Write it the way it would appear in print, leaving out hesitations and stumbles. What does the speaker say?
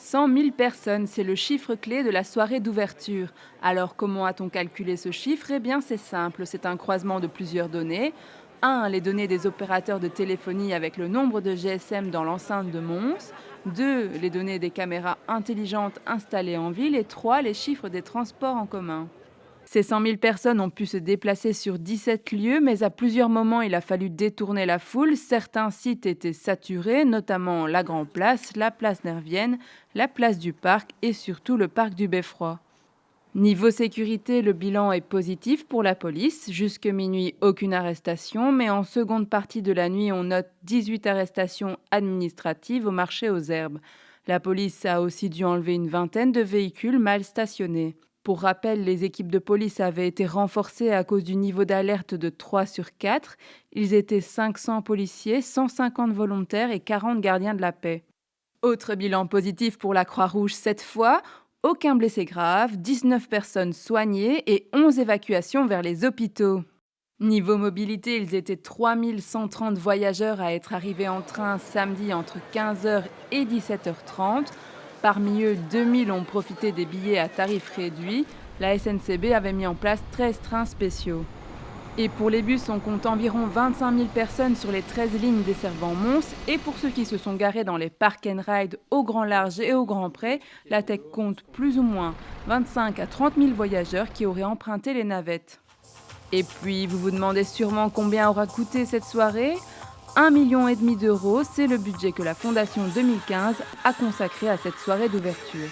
100 000 personnes, c'est le chiffre clé de la soirée d'ouverture. Alors comment a-t-on calculé ce chiffre? Eh bien c'est simple, c'est un croisement de plusieurs données. 1. Les données des opérateurs de téléphonie avec le nombre de GSM dans l'enceinte de Mons. 2. Les données des caméras intelligentes installées en ville. Et 3. Les chiffres des transports en commun. Ces 100 000 personnes ont pu se déplacer sur 17 lieux, mais à plusieurs moments, il a fallu détourner la foule. Certains sites étaient saturés, notamment la Grand Place, la place Nervienne, la place du Parc et surtout le parc du Beffroi. Niveau sécurité, le bilan est positif pour la police. Jusque minuit, aucune arrestation, mais en seconde partie de la nuit, on note 18 arrestations administratives au marché aux Herbes. La police a aussi dû enlever une vingtaine de véhicules mal stationnés. Pour rappel, les équipes de police avaient été renforcées à cause du niveau d'alerte de 3 sur 4. Ils étaient 500 policiers, 150 volontaires et 40 gardiens de la paix. Autre bilan positif pour la Croix-Rouge cette fois, aucun blessé grave, 19 personnes soignées et 11 évacuations vers les hôpitaux. Niveau mobilité, ils étaient 3130 voyageurs à être arrivés en train samedi entre 15 h et 17 h 30. Parmi eux, 2000 ont profité des billets à tarif réduit. La SNCB avait mis en place 13 trains spéciaux. Et pour les bus, on compte environ 25 000 personnes sur les 13 lignes desservant Mons. Et pour ceux qui se sont garés dans les park and ride au grand large et au grand pré, la Tech compte plus ou moins 25 à 30 000 voyageurs qui auraient emprunté les navettes. Et puis, vous vous demandez sûrement combien aura coûté cette soirée? 1,5 million d'euros, c'est le budget que la Fondation 2015 a consacré à cette soirée d'ouverture.